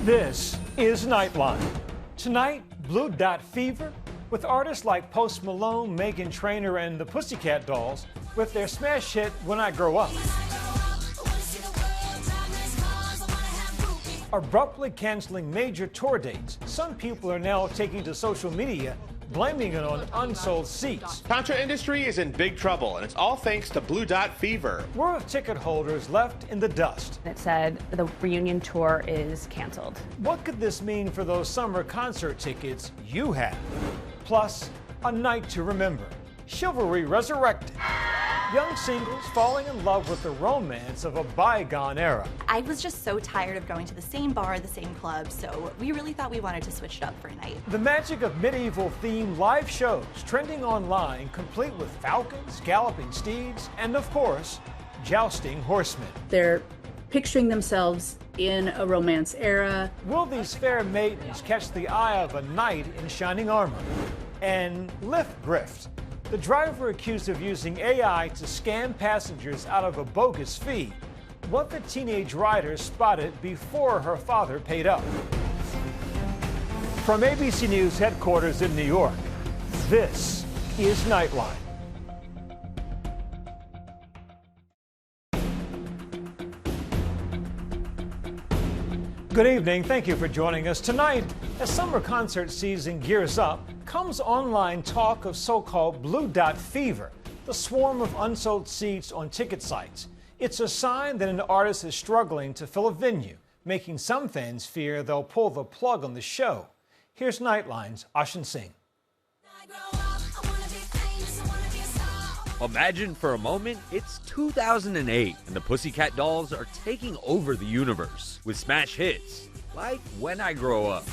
This is Nightline. Tonight, Blue Dot Fever with artists like Post Malone, Meghan Trainor, and the Pussycat Dolls with their smash hit When I Grow Up. Abruptly canceling major tour dates, some people are now taking to social media, blaming it on unsold seats. Concert industry is in big trouble, and it's all thanks to Blue Dot Fever. Word of ticket holders left in the dust. It said the reunion tour is canceled. What could this mean for those summer concert tickets you have? Plus, a night to remember. Chivalry resurrected. Young singles falling in love with the romance of a bygone era. I was just so tired of going to the same bar, the same club, so we really thought we wanted to switch it up for a night. The magic of medieval-themed live shows trending online, complete with falcons, galloping steeds, and of course, jousting horsemen. They're picturing themselves in a romance era. Will these fair maidens catch the eye of a knight in shining armor? And Lyft grift. The driver accused of using AI to scam passengers out of a bogus fee. What the teenage rider spotted before her father paid up. From ABC News headquarters in New York, this is Nightline. Good evening. Thank you for joining us tonight. As summer concert season gears up, comes online talk of so-called Blue Dot Fever, the swarm of unsold seats on ticket sites. It's a sign that an artist is struggling to fill a venue, making some fans fear they'll pull the plug on the show. Here's Nightline's Ashin Singh. Imagine for a moment it's 2008 and the Pussycat Dolls are taking over the universe with smash hits like When I Grow Up.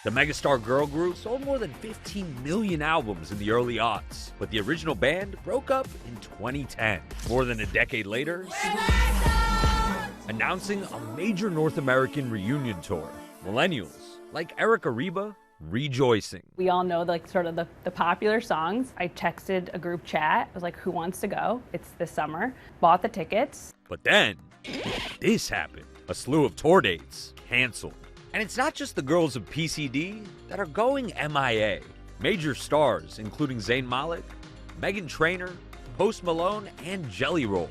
The megastar girl group sold more than 15 million albums in the early aughts, but the original band broke up in 2010. More than a decade later, announcing a major North American reunion tour. Millennials, like Erica Reba, rejoicing. We all know sort of the popular songs. I texted a group chat. I was like, who wants to go? It's this summer. Bought the tickets. But then, this happened. A slew of tour dates canceled. And it's not just the girls of PCD that are going MIA. Major stars, including Zayn Malik, Meghan Trainor, Post Malone, and Jelly Roll,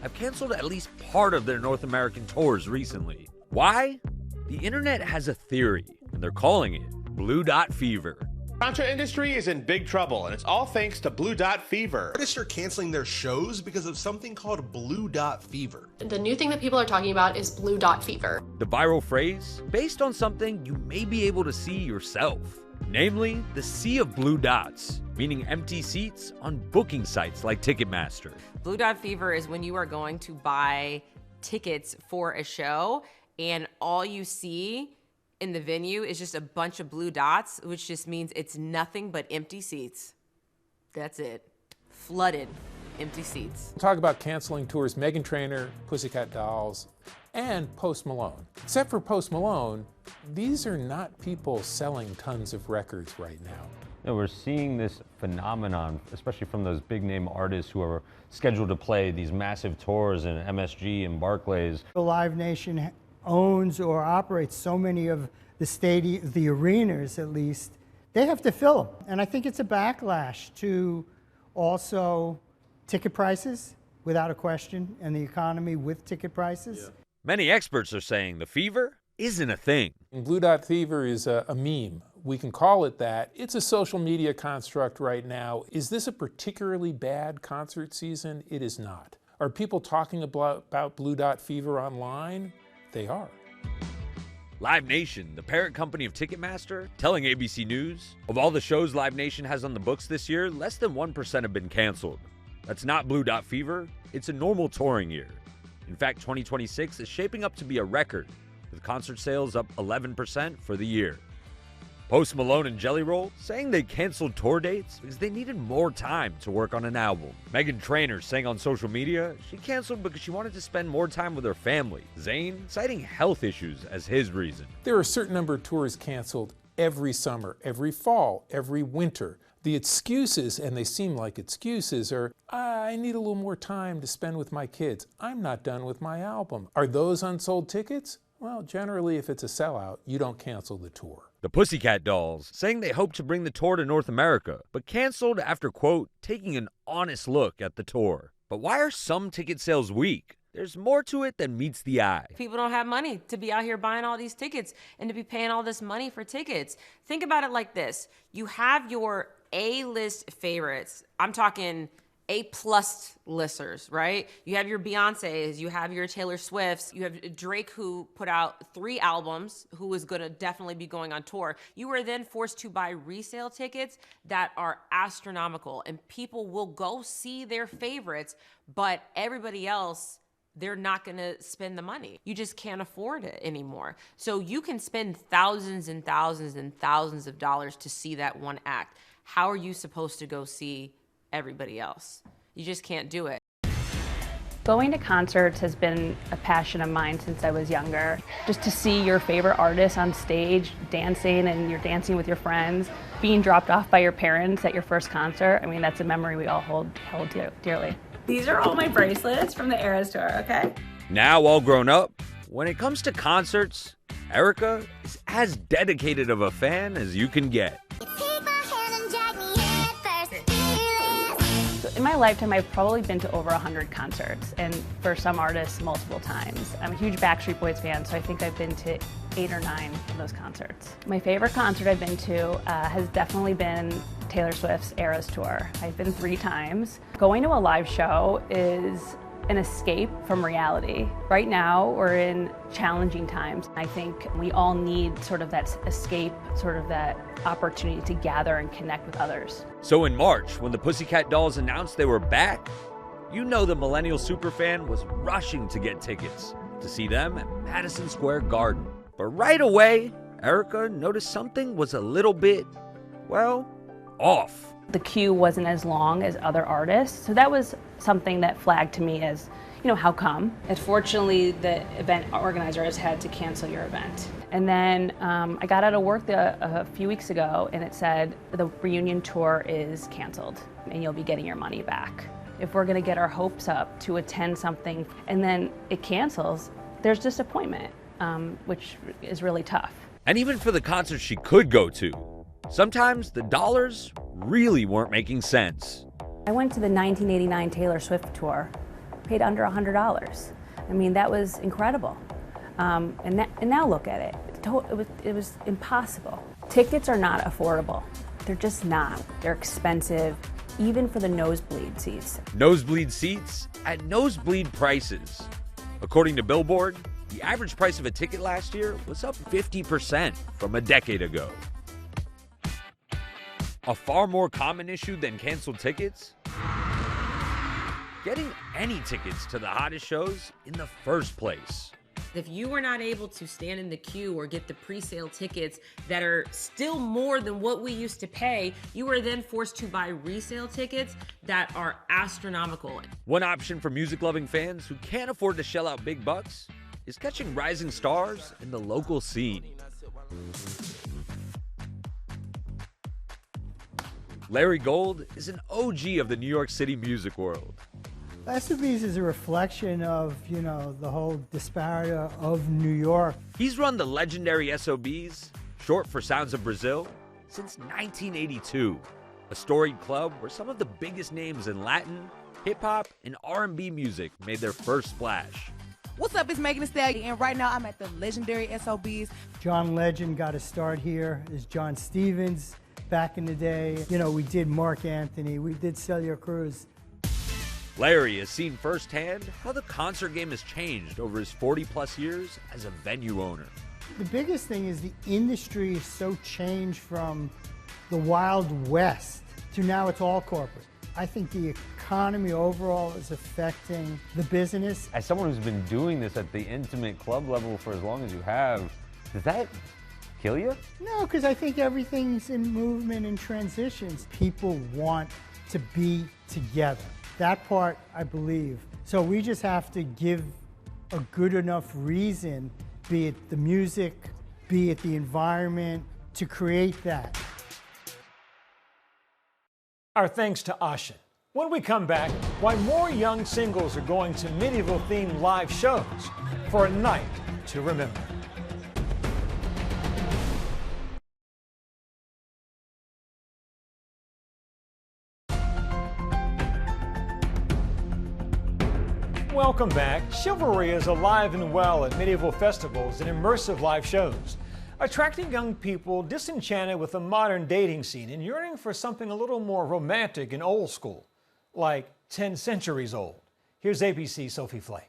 have canceled at least part of their North American tours recently. Why? The internet has a theory, and they're calling it Blue Dot Fever. Concert industry is in big trouble, and it's all thanks to Blue Dot Fever. Artists are canceling their shows because of something called Blue Dot Fever. The new thing that people are talking about is Blue Dot Fever. The viral phrase, based on something you may be able to see yourself, namely the sea of blue dots, meaning empty seats on booking sites like Ticketmaster. Blue Dot Fever is when you are going to buy tickets for a show and all you see in the venue is just a bunch of blue dots, which just means it's nothing but empty seats. That's it. Flooded empty seats. Talk about canceling tours, Meghan Trainor, Pussycat Dolls, and Post Malone. Except for Post Malone, these are not people selling tons of records right now. You know, we're seeing this phenomenon, especially from those big name artists who are scheduled to play these massive tours in MSG and Barclays. Live Nation owns or operates so many of the arenas at least, they have to fill them. And I think it's a backlash to also ticket prices, without a question, and the economy with ticket prices. Yeah. Many experts are saying the fever isn't a thing. Blue Dot Fever is a meme. We can call it that. It's a social media construct right now. Is this a particularly bad concert season? It is not. Are people talking about Blue Dot Fever online? They are. Live Nation, the parent company of Ticketmaster, telling ABC News, of all the shows Live Nation has on the books this year, less than 1% have been canceled. That's not Blue Dot Fever, it's a normal touring year. In fact, 2026 is shaping up to be a record, with concert sales up 11% for the year. Post Malone and Jelly Roll saying they canceled tour dates because they needed more time to work on an album. Meghan Trainor saying on social media she canceled because she wanted to spend more time with her family. Zayn citing health issues as his reason. There are a certain number of tours canceled every summer, every fall, every winter. The excuses, and they seem like excuses, are, I need a little more time to spend with my kids. I'm not done with my album. Are those unsold tickets? Well, generally, if it's a sellout, you don't cancel the tour. The Pussycat Dolls saying they hope to bring the tour to North America, but canceled after, quote, taking an honest look at the tour. But why are some ticket sales weak? There's more to it than meets the eye. People don't have money to be out here buying all these tickets and to be paying all this money for tickets. Think about it like this. You have your A-list favorites. I'm talking A-plus listers, right? You have your Beyoncés, you have your Taylor Swifts, you have Drake, who put out 3 albums, who is gonna definitely be going on tour. You are then forced to buy resale tickets that are astronomical, and people will go see their favorites, but everybody else, they're not gonna spend the money. You just can't afford it anymore. So you can spend thousands and thousands and thousands of dollars to see that one act. How are you supposed to go see everybody else? You just can't do it. Going to concerts has been a passion of mine since I was younger. Just to see your favorite artist on stage dancing, and you're dancing with your friends, being dropped off by your parents at your first concert, I mean, that's a memory we all hold dearly. These are all my bracelets from the Eras tour, okay? Now all grown up, when it comes to concerts, Erica is as dedicated of a fan as you can get. In my lifetime, I've probably been to over 100 concerts, and for some artists, multiple times. I'm a huge Backstreet Boys fan, so I think I've been to 8 or 9 of those concerts. My favorite concert I've been to has definitely been Taylor Swift's Eras tour. I've been 3 times. Going to a live show is an escape from reality. Right now, we're in challenging times. I think we all need sort of that escape, sort of that opportunity to gather and connect with others. So in March, when the Pussycat Dolls announced they were back, you know the millennial superfan was rushing to get tickets to see them at Madison Square Garden. But right away, Erica noticed something was a little bit, well, off. The queue wasn't as long as other artists, so that was something that flagged to me as, you know, how come? Unfortunately, the event organizer has had to cancel your event. And then I got out of work a few weeks ago, and it said the reunion tour is canceled and you'll be getting your money back. If we're gonna get our hopes up to attend something and then it cancels, there's disappointment, which is really tough. And even for the concerts she could go to, sometimes the dollars really weren't making sense. I went to the 1989 Taylor Swift tour, paid under $100. I mean, that was incredible. And now look at it. It was impossible. Tickets are not affordable. They're just not. They're expensive, even for the nosebleed seats. Nosebleed seats at nosebleed prices. According to Billboard, the average price of a ticket last year was up 50% from a decade ago. A far more common issue than canceled tickets? Getting any tickets to the hottest shows in the first place. If you were not able to stand in the queue or get the pre-sale tickets that are still more than what we used to pay, you are then forced to buy resale tickets that are astronomical. One option for music-loving fans who can't afford to shell out big bucks is catching rising stars in the local scene. Larry Gold is an OG of the New York City music world. SOBs is a reflection of, you know, the whole disparity of New York. He's run the legendary SOBs, short for Sounds of Brazil, since 1982. A storied club where some of the biggest names in Latin, hip-hop, and R&B music made their first splash. What's up, it's Megan Thee Stallion, and right now I'm at the legendary SOBs. John Legend got a start here. There's John Stevens back in the day. You know, we did Mark Anthony, we did Celia Cruz. Larry has seen firsthand how the concert game has changed over his 40-plus years as a venue owner. The biggest thing is the industry is so changed from the Wild West to now it's all corporate. I think the economy overall is affecting the business. As someone who's been doing this at the intimate club level for as long as you have, does that kill you? No, because I think everything's in movement and transitions. People want to be together. That part, I believe. So we just have to give a good enough reason, be it the music, be it the environment, to create that. Our thanks to Ashin. When we come back, why more young singles are going to medieval-themed live shows for a night to remember. Welcome back. Chivalry is alive and well at medieval festivals and immersive live shows, attracting young people disenchanted with the modern dating scene and yearning for something a little more romantic and old school, like 10 centuries old. Here's ABC's Sophie Flay.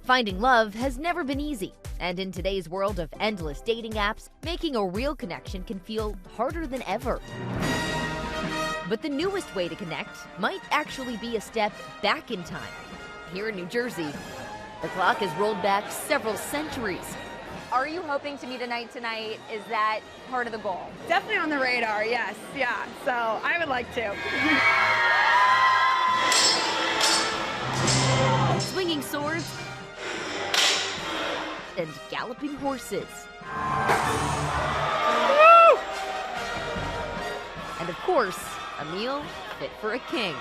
Finding love has never been easy, and in today's world of endless dating apps, making a real connection can feel harder than ever. But the newest way to connect might actually be a step back in time. Here in New Jersey, the clock has rolled back several centuries. Are you hoping to meet a knight tonight? Is that part of the goal? Definitely on the radar, yes. Yeah, so I would like to. Swinging swords and galloping horses. And of course, a meal fit for a king.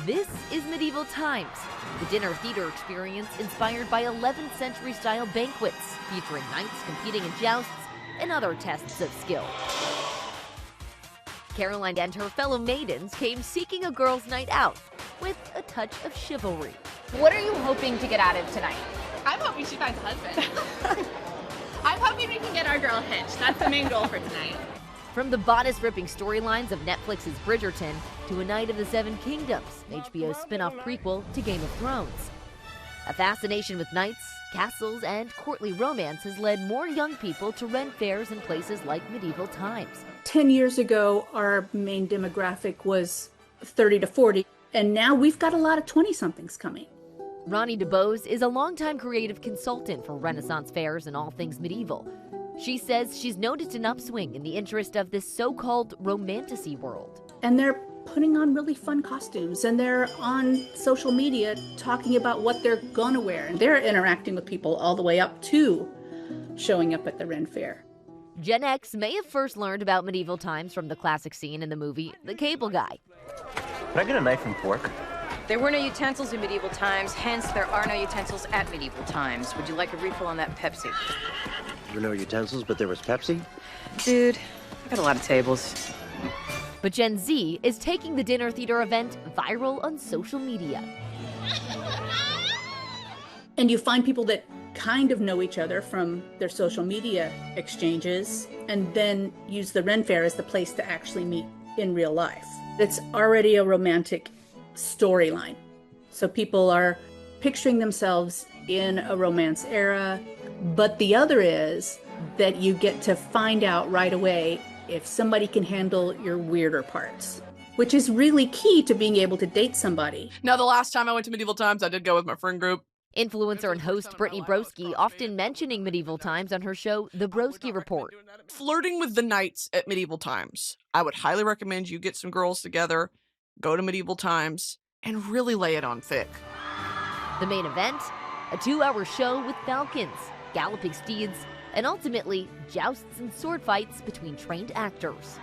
This is Medieval Times, the dinner theater experience inspired by 11th century style banquets featuring knights competing in jousts and other tests of skill. Caroline and her fellow maidens came seeking a girls' night out with a touch of chivalry. What are you hoping to get out of tonight? I'm hoping she finds a husband. I'm hoping we can get our girl hitched. That's the main goal for tonight. From the bodice-ripping storylines of Netflix's Bridgerton to A Knight of the Seven Kingdoms, HBO's spin-off prequel to Game of Thrones. A fascination with knights, castles, and courtly romance has led more young people to rent fairs in places like Medieval Times. 10 years ago, our main demographic was 30 to 40, and now we've got a lot of 20-somethings coming. Ronnie DeBose is a longtime creative consultant for Renaissance fairs and all things medieval. She says she's noticed an upswing in the interest of this so-called romantasy world. And they're putting on really fun costumes, and they're on social media talking about what they're gonna wear. And they're interacting with people all the way up to showing up at the Ren Fair. Gen X may have first learned about Medieval Times from the classic scene in the movie The Cable Guy. Can I get a knife and fork? There were no utensils in medieval times, hence there are no utensils at medieval times. Would you like a refill on that Pepsi? There were no utensils, but there was Pepsi? Dude, I got a lot of tables. But Gen Z is taking the dinner theater event viral on social media. And you find people that kind of know each other from their social media exchanges and then use the Ren Fair as the place to actually meet in real life. It's already a romantic storyline. So people are picturing themselves in a romance era, but the other is that you get to find out right away if somebody can handle your weirder parts, which is really key to being able to date somebody. Now, the last time I went to Medieval Times, I did go with my friend group. Influencer and host Brittany Broski often mentioning Medieval Times on her show, The Broski Report. Flirting with the knights at Medieval Times. I would highly recommend you get some girls together, go to Medieval Times, and really lay it on thick. The main event, a 2-hour show with falcons, galloping steeds, and ultimately jousts and sword fights between trained actors.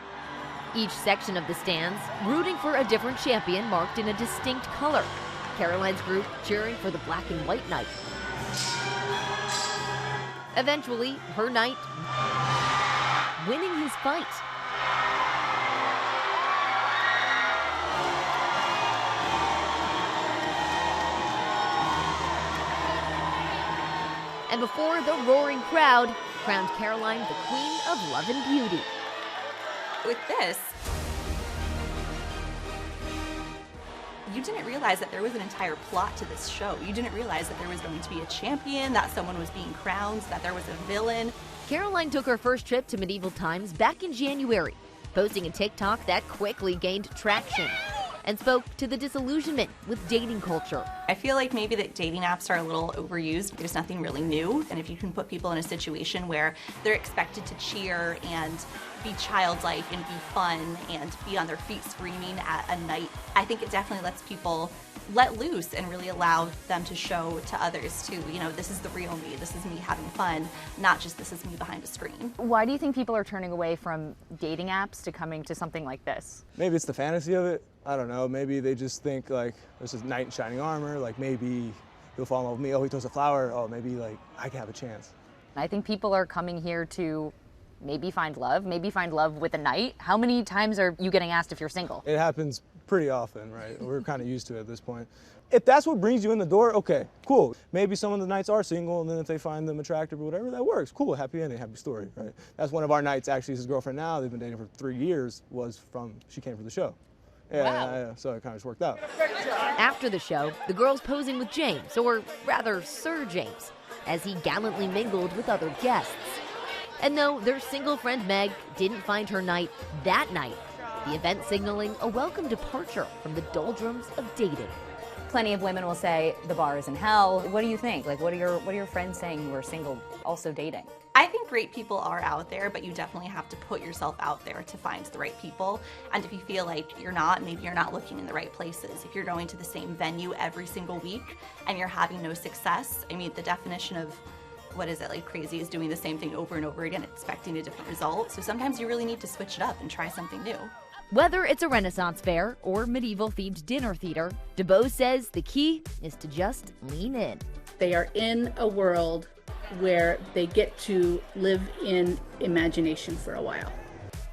Each section of the stands rooting for a different champion marked in a distinct color. Caroline's group cheering for the black and white knight. Eventually, her knight winning his fight. And before the roaring crowd, crowned Caroline the Queen of Love and Beauty. With this, you didn't realize that there was an entire plot to this show. You didn't realize that there was going to be a champion, that someone was being crowned, that there was a villain. Caroline took her first trip to Medieval Times back in January, posting a TikTok that quickly gained traction and spoke to the disillusionment with dating culture. I feel like maybe that dating apps are a little overused. There's nothing really new. And if you can put people in a situation where they're expected to cheer and be childlike and be fun and be on their feet screaming at a night, I think it definitely lets people let loose and really allow them to show to others too, you know, this is the real me, this is me having fun, not just this is me behind a screen. Why do you think people are turning away from dating apps to coming to something like this? Maybe it's the fantasy of it. I don't know. Maybe they just think like there's this knight in shining armor, like maybe he'll fall in love with me. Oh, he throws a flower. Oh, maybe like I can have a chance. I think people are coming here to maybe find love with a knight. How many times are you getting asked if you're single? It happens pretty often, right? We're kind of used to it at this point. If that's what brings you in the door, okay, cool. Maybe some of the nights are single, and then if they find them attractive or whatever, that works. Cool, happy ending, happy story, right? That's one of our nights, actually. His girlfriend now, they've been dating for 3 years, she came for the show. Yeah, so it kind of just worked out. After the show, the girls posing with James, or rather Sir James, as he gallantly mingled with other guests. And though their single friend Meg didn't find her night that night, the event signaling a welcome departure from the doldrums of dating. Plenty of women will say the bar is in hell. What do you think? Like, what are your friends saying who are single also dating? I think great people are out there, but you definitely have to put yourself out there to find the right people. And if you feel like you're not, maybe you're not looking in the right places. If you're going to the same venue every single week and you're having no success, I mean, the definition of what is it, like crazy is doing the same thing over and over again, expecting a different result. So sometimes you really need to switch it up and try something new. Whether it's a Renaissance fair or medieval-themed dinner theater, DeBose says the key is to just lean in. They are in a world where they get to live in imagination for a while.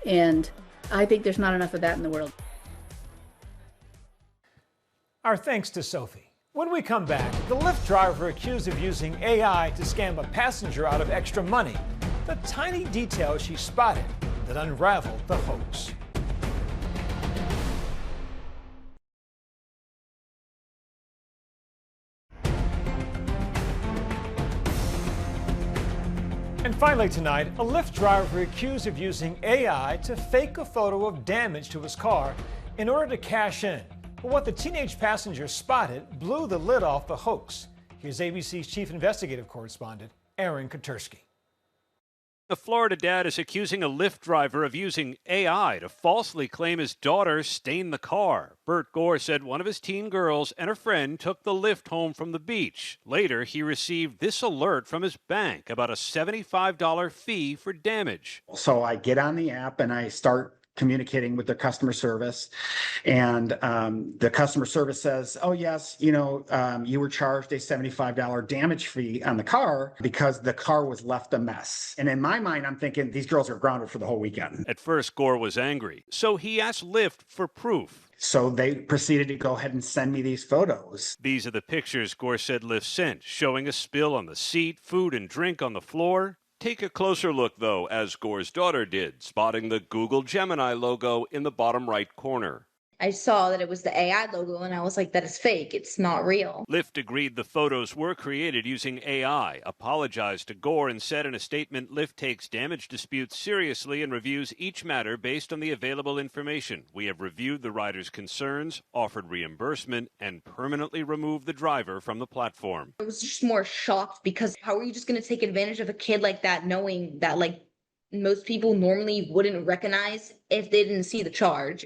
And I think there's not enough of that in the world. Our thanks to Sophie. When we come back, the Lyft driver accused of using AI to scam a passenger out of extra money. The tiny details she spotted that unraveled the hoax. And finally tonight, a Lyft driver accused of using AI to fake a photo of damage to his car in order to cash in. But what the teenage passenger spotted blew the lid off the hoax. Here's ABC's chief investigative correspondent, Aaron Katersky. A Florida dad is accusing a Lyft driver of using AI to falsely claim his daughter stained the car. Bert Gore said one of his teen girls and a friend took the Lyft home from the beach. Later, he received this alert from his bank about a $75 fee for damage. So I get on the app and I start communicating with the customer service, and the customer service says, oh yes, you were charged a $75 damage fee on the car because the car was left a mess. And in my mind, I'm thinking these girls are grounded for the whole weekend. At first, Gore was angry, so he asked Lyft for proof. So they proceeded to go ahead and send me these photos. These are the pictures Gore said Lyft sent, showing a spill on the seat, food and drink on the floor. Take a closer look, though, as Gore's daughter did, spotting the Google Gemini logo in the bottom right corner. I saw that it was the AI logo, and I was like, that is fake. It's not real. Lyft agreed the photos were created using AI, apologized to Gore, and said in a statement Lyft takes damage disputes seriously and reviews each matter based on the available information. We have reviewed the rider's concerns, offered reimbursement, and permanently removed the driver from the platform. I was just more shocked because how are you just going to take advantage of a kid like that, knowing that most people normally wouldn't recognize if they didn't see the charge?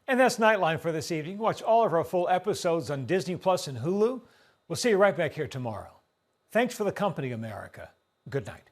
And that's Nightline for this evening. Watch all of our full episodes on Disney Plus and Hulu. We'll see you right back here tomorrow. Thanks for the company, America. Good night.